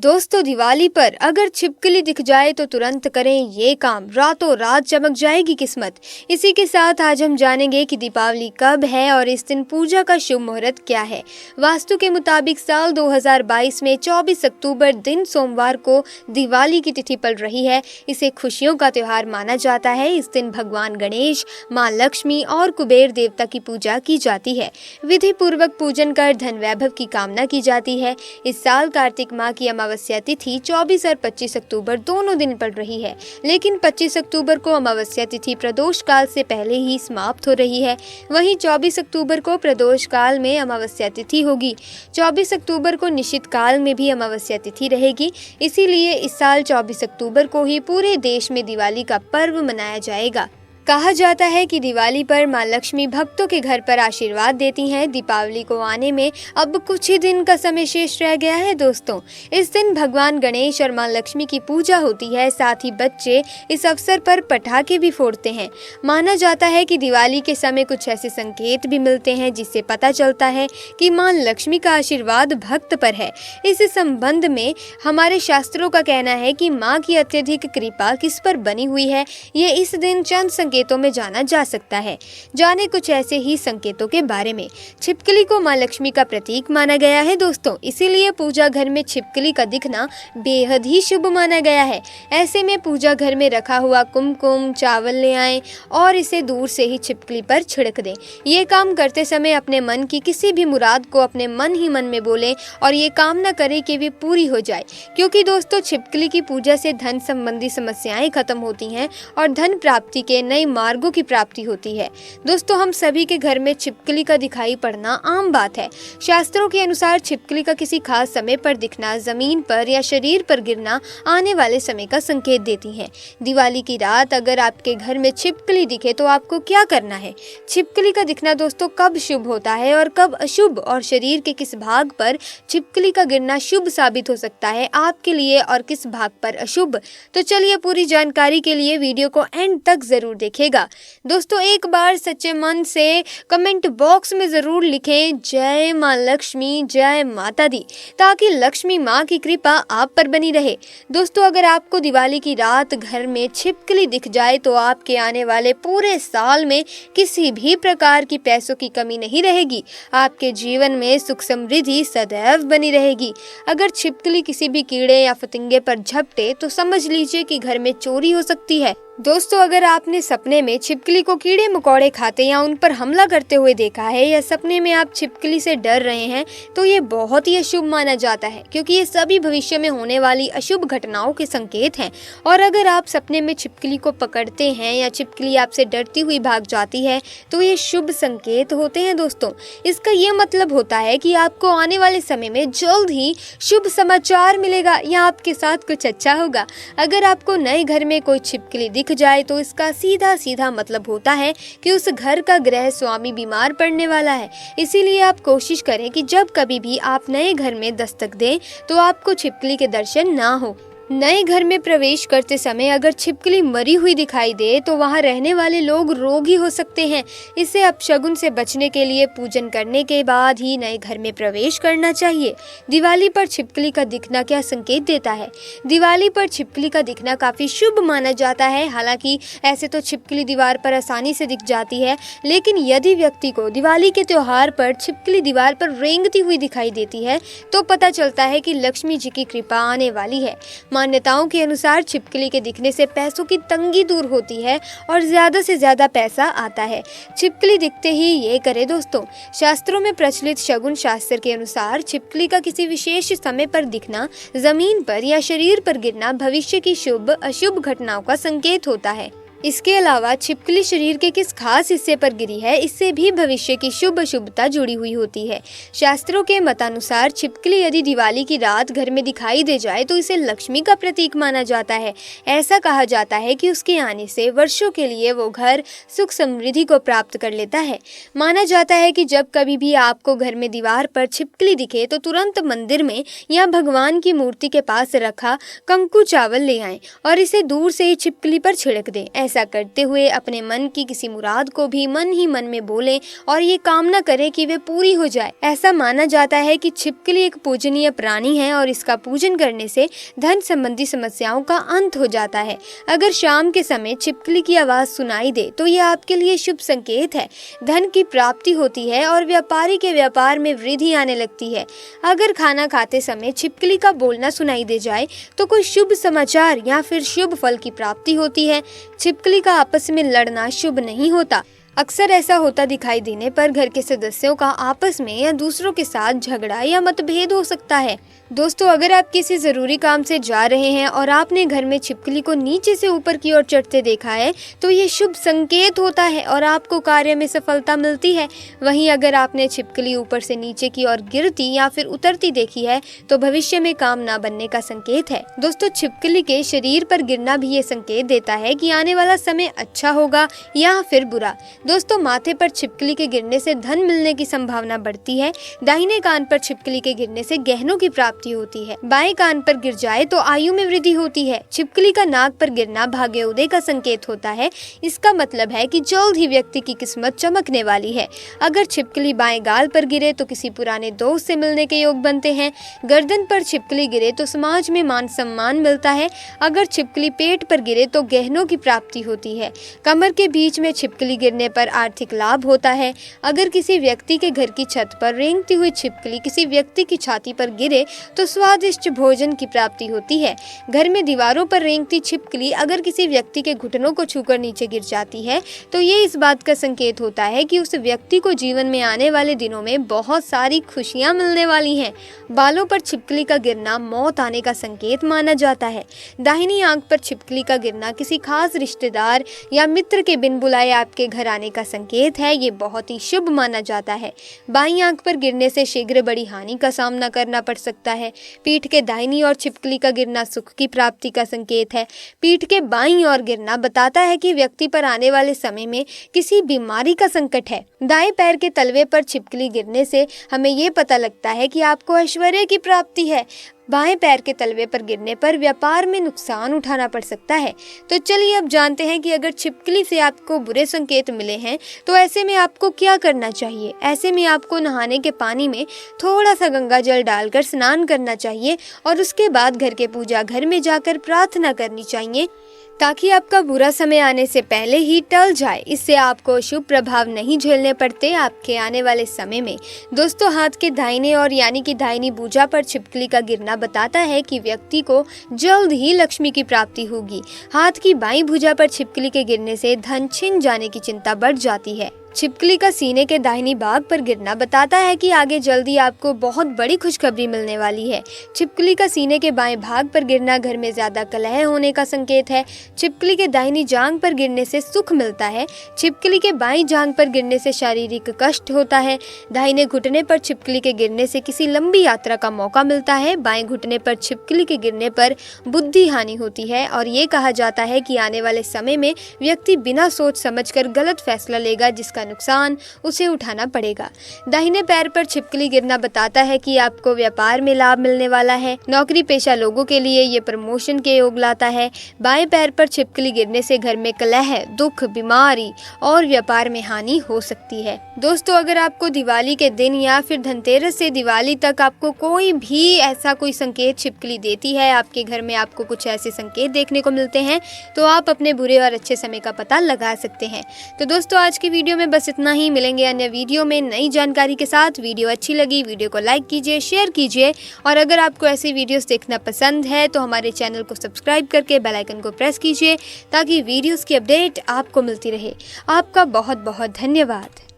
दोस्तों, दिवाली पर अगर छिपकली दिख जाए तो तुरंत करें ये काम, रातों रात चमक जाएगी किस्मत। इसी के साथ आज हम जानेंगे कि दीपावली कब है और इस दिन पूजा का शुभ मुहूर्त क्या है। वास्तु के मुताबिक साल 2022 में 24 अक्टूबर दिन सोमवार को दिवाली की तिथि पड़ रही है। इसे खुशियों का त्योहार माना जाता है। इस दिन भगवान गणेश, माँ लक्ष्मी और कुबेर देवता की पूजा की जाती है। विधि पूर्वक पूजन कर धन वैभव की कामना की जाती है। इस साल कार्तिक माह की अमावस्या तिथि 24 और 25 अक्टूबर दोनों दिन पड़ रही है, लेकिन 25 अक्टूबर को अमावस्या तिथि प्रदोष काल से पहले ही समाप्त हो रही है। वहीं 24 अक्टूबर को प्रदोष काल में अमावस्या तिथि होगी। 24 अक्टूबर को निश्चित काल में भी अमावस्या तिथि रहेगी। इसीलिए इस साल 24 अक्टूबर को ही पूरे देश में दिवाली का पर्व मनाया जाएगा। कहा जाता है कि दिवाली पर माँ लक्ष्मी भक्तों के घर पर आशीर्वाद देती हैं। दीपावली को आने में अब कुछ ही दिन का समय शेष रह गया है। दोस्तों, इस दिन भगवान गणेश और माँ लक्ष्मी की पूजा होती है। साथ ही बच्चे इस अवसर पर पटाखे भी फोड़ते हैं। माना जाता है कि दिवाली के समय कुछ ऐसे संकेत भी मिलते हैं जिससे पता चलता है कि माँ लक्ष्मी का आशीर्वाद भक्त पर है। इस संबंध में हमारे शास्त्रों का कहना है कि माँ की अत्यधिक कृपा किस पर बनी हुई है, ये इस दिन चंद संकेतों में जाना जा सकता है। जाने कुछ ऐसे ही संकेतों के बारे में। छिपकली को माँ लक्ष्मी का प्रतीक माना गया है दोस्तों, इसीलिए पूजा घर में छिपकली का दिखना बेहद ही शुभ माना गया है। ऐसे में पूजा घर में रखा हुआ कुमकुम चावल ले आएं और इसे दूर से ही छिपकली पर छिड़क दें। ये काम करते समय अपने मन की किसी भी मुराद को अपने मन ही मन में बोलें और ये कामना करें कि वे पूरी हो जाए, क्योंकि दोस्तों छिपकली की पूजा से धन संबंधी समस्याएं खत्म होती हैं और धन प्राप्ति के नए मार्गों की प्राप्ति होती है। दोस्तों, हम सभी के घर में छिपकली का दिखाई पड़ना आम बात है। शास्त्रों के अनुसार छिपकली का किसी खास समय पर दिखना, जमीन पर या शरीर पर गिरना आने वाले समय का संकेत देती है। दिवाली की रात अगर आपके घर में छिपकली दिखे तो आपको क्या करना है? छिपकली का दिखना दोस्तों कब शुभ होता है और कब अशुभ, और शरीर के किस भाग पर छिपकली का गिरना शुभ साबित हो सकता है आपके लिए और किस भाग पर अशुभ? तो चलिए पूरी जानकारी के लिए वीडियो को एंड तक जरूर देखिएगा। दोस्तों, एक बार सच्चे मन से कमेंट बॉक्स में जरूर लिखें जय माँ लक्ष्मी, जय माता दी, ताकि लक्ष्मी माँ की कृपा आप पर बनी रहे। दोस्तों, अगर आपको दिवाली की रात घर में छिपकली दिख जाए तो आपके आने वाले पूरे साल में किसी भी प्रकार की पैसों की कमी नहीं रहेगी। आपके जीवन में सुख समृद्धि सदैव बनी रहेगी। अगर छिपकली किसी भी कीड़े या फतिंगे पर झपटे तो समझ लीजिए कि घर में चोरी हो सकती है। दोस्तों, अगर आपने सपने में छिपकली को कीड़े मकोड़े खाते या उन पर हमला करते हुए देखा है, या सपने में आप छिपकली से डर रहे हैं, तो ये बहुत ही अशुभ माना जाता है, क्योंकि ये सभी भविष्य में होने वाली अशुभ घटनाओं के संकेत हैं। और अगर आप सपने में छिपकली को पकड़ते हैं या छिपकली आपसे डरती हुई भाग जाती है तो ये शुभ संकेत होते हैं। दोस्तों, इसका ये मतलब होता है कि आपको आने वाले समय में जल्द ही शुभ समाचार मिलेगा या आपके साथ कुछ अच्छा होगा। अगर आपको नए घर में कोई छिपकली दिख जाए तो इसका सीधा सीधा मतलब होता है कि उस घर का गृह स्वामी बीमार पड़ने वाला है। इसीलिए आप कोशिश करें कि जब कभी भी आप नए घर में दस्तक दें तो आपको छिपकली के दर्शन ना हो। नए घर में प्रवेश करते समय अगर छिपकली मरी हुई दिखाई दे तो वहां रहने वाले लोग रोगी हो सकते हैं। इससे अपशगुन से बचने के लिए पूजन करने के बाद ही नए घर में प्रवेश करना चाहिए। दिवाली पर छिपकली का दिखना क्या संकेत देता है? दिवाली पर छिपकली का दिखना काफी शुभ माना जाता है। हालांकि ऐसे तो छिपकली दीवार पर आसानी से दिख जाती है, लेकिन यदि व्यक्ति को दिवाली के त्योहार पर छिपकली दीवार पर रेंगती हुई दिखाई देती है तो पता चलता है कि लक्ष्मी जी की कृपा आने वाली है। मान्यताओं के अनुसार छिपकली के दिखने से पैसों की तंगी दूर होती है और ज्यादा से ज्यादा पैसा आता है। छिपकली दिखते ही ये करे दोस्तों। शास्त्रों में प्रचलित शगुन शास्त्र के अनुसार छिपकली का किसी विशेष समय पर दिखना, जमीन पर या शरीर पर गिरना भविष्य की शुभ अशुभ घटनाओं का संकेत होता है। इसके अलावा छिपकली शरीर के किस खास हिस्से पर गिरी है, इससे भी भविष्य की शुभ अशुभता जुड़ी हुई होती है। शास्त्रों के मतानुसार छिपकली यदि दिवाली की रात घर में दिखाई दे जाए तो इसे लक्ष्मी का प्रतीक माना जाता है। ऐसा कहा जाता है कि उसके आने से वर्षों के लिए वो घर सुख समृद्धि को प्राप्त कर लेता है। माना जाता है कि जब कभी भी आपको घर में दीवार पर छिपकली दिखे तो तुरंत मंदिर में या भगवान की मूर्ति के पास रखा कंकु चावल ले आएं और इसे दूर से ही छिपकली पर छिड़क दें। ऐसा करते हुए अपने मन की किसी मुराद को भी मन ही मन में बोलें और ये कामना करें कि वे पूरी हो जाए। ऐसा माना जाता है कि छिपकली एक पूजनीय प्राणी है और इसका पूजन करने से धन संबंधी समस्याओं का अंत हो जाता है। अगर शाम के समय छिपकली की आवाज सुनाई दे तो यह आपके लिए शुभ संकेत है, धन की प्राप्ति होती है और व्यापारी के व्यापार में वृद्धि आने लगती है। अगर खाना खाते समय छिपकली का बोलना सुनाई दे जाए तो कोई शुभ समाचार या फिर शुभ फल की प्राप्ति होती है। छिपकली का आपस में लड़ना शुभ नहीं होता। अक्सर ऐसा होता दिखाई देने पर घर के सदस्यों का आपस में या दूसरों के साथ झगड़ा या मतभेद हो सकता है। दोस्तों, अगर आप किसी जरूरी काम से जा रहे हैं और आपने घर में छिपकली को नीचे से ऊपर की ओर चढ़ते देखा है तो ये शुभ संकेत होता है और आपको कार्य में सफलता मिलती है। वहीं अगर आपने छिपकली ऊपर से नीचे की ओर गिरती या फिर उतरती देखी है तो भविष्य में काम ना बनने का संकेत है। दोस्तों, छिपकली के शरीर पर गिरना भी ये संकेत देता है कि आने वाला समय अच्छा होगा या फिर बुरा। दोस्तों, माथे पर छिपकली के गिरने से धन मिलने की संभावना बढ़ती है। दाहिने कान पर छिपकली के गिरने से गहनों की प्राप्ति होती है। बाएं कान पर गिर जाए तो आयु में वृद्धि होती है। छिपकली का नाक पर गिरना भाग्योदय का संकेत होता है। इसका मतलब है कि जल्द ही व्यक्ति की किस्मत चमकने वाली है। अगर छिपकली बाएं गाल पर गिरे तो किसी पुराने दोस्त से मिलने के योग बनते हैं। गर्दन पर छिपकली गिरे तो समाज में मान सम्मान मिलता है। अगर छिपकली पेट पर गिरे तो गहनों की प्राप्ति होती है। कमर के बीच में छिपकली गिरने पर आर्थिक लाभ होता है। अगर किसी व्यक्ति के घर की छत पर रेंगती हुई छिपकली किसी व्यक्ति की छाती पर गिरे तो स्वादिष्ट भोजन की प्राप्ति होती है। घर में दीवारों पर रेंगती छिपकली अगर किसी व्यक्ति के घुटनों को छूकर नीचे गिर जाती है तो ये इस बात का संकेत होता है कि उस व्यक्ति को जीवन में आने वाले दिनों में बहुत सारी खुशियां मिलने वाली हैं। बालों पर छिपकली का गिरना मौत आने का संकेत माना जाता है। दाहिनी आंख पर छिपकली का गिरना किसी खास रिश्तेदार या मित्र के बिन बुलाए आपके घर आने का संकेत है। ये बहुत ही शुभ माना जाता है। बाईं आंख पर गिरने से शीघ्र बड़ी हानि का सामना करना पड़ सकता है। पीठ के दाहिनी ओर छिपकली का गिरना सुख की प्राप्ति का संकेत है। पीठ के बाईं ओर गिरना बताता है कि व्यक्ति पर आने वाले समय में किसी बीमारी का संकट है। दाएं पैर के तलवे पर छिपकली गिरने से हमें ये पता लगता है कि आपको ऐश्वर्य की प्राप्ति है। बाएं पैर के तलवे पर गिरने पर व्यापार में नुकसान उठाना पड़ सकता है। तो चलिए अब जानते हैं कि अगर छिपकली से आपको बुरे संकेत मिले हैं तो ऐसे में आपको क्या करना चाहिए। ऐसे में आपको नहाने के पानी में थोड़ा सा गंगा जल डालकर स्नान करना चाहिए और उसके बाद घर के पूजा घर में जाकर प्रार्थना करनी चाहिए ताकि आपका बुरा समय आने से पहले ही टल जाए। इससे आपको शुभ प्रभाव नहीं झेलने पड़ते आपके आने वाले समय में। दोस्तों, हाथ के दाहिने और यानी कि दाहिनी भुजा पर छिपकली का गिरना बताता है कि व्यक्ति को जल्द ही लक्ष्मी की प्राप्ति होगी। हाथ की बाईं भुजा पर छिपकली के गिरने से धन छिन जाने की चिंता बढ़ जाती है। छिपकली का सीने के दाहिनी भाग पर गिरना बताता है कि आगे जल्दी आपको बहुत बड़ी खुशखबरी मिलने वाली है। छिपकली का सीने के बाएं भाग पर गिरना घर में ज्यादा कलह होने का संकेत है। छिपकली के दाहिनी जांघ पर गिरने से सुख मिलता है। छिपकली के बाईं जांघ पर गिरने से शारीरिक कष्ट होता है। दाहिने घुटने पर छिपकली के गिरने से किसी लंबी यात्रा का मौका मिलता है। बाएं घुटने पर छिपकली के गिरने पर बुद्धि हानि होती है और ये कहा जाता है कि आने वाले समय में व्यक्ति बिना सोच समझकर गलत फैसला लेगा जिसका नुकसान उसे उठाना पड़ेगा। दाहिने पैर पर छिपकली गिरना बताता है कि आपको व्यापार में लाभ मिलने वाला है। नौकरी पेशा लोगों के लिए ये प्रमोशन के योग लाता है। बाएं पैर पर छिपकली गिरने से घर में कलह, दुख, बीमारी और व्यापार में हानि हो सकती है। दोस्तों, अगर आपको दिवाली के दिन या फिर धनतेरस से दिवाली तक आपको कोई भी ऐसा कोई संकेत छिपकली देती है, आपके घर में आपको कुछ ऐसे संकेत देखने को मिलते हैं, तो आप अपने बुरे और अच्छे समय का पता लगा सकते हैं। तो दोस्तों, आज की वीडियो में बस इतना ही। मिलेंगे अन्य वीडियो में नई जानकारी के साथ। वीडियो अच्छी लगी वीडियो को लाइक कीजिए, शेयर कीजिए और अगर आपको ऐसी वीडियोस देखना पसंद है तो हमारे चैनल को सब्सक्राइब करके बेल आइकन को प्रेस कीजिए ताकि वीडियोस की अपडेट आपको मिलती रहे। आपका बहुत बहुत धन्यवाद।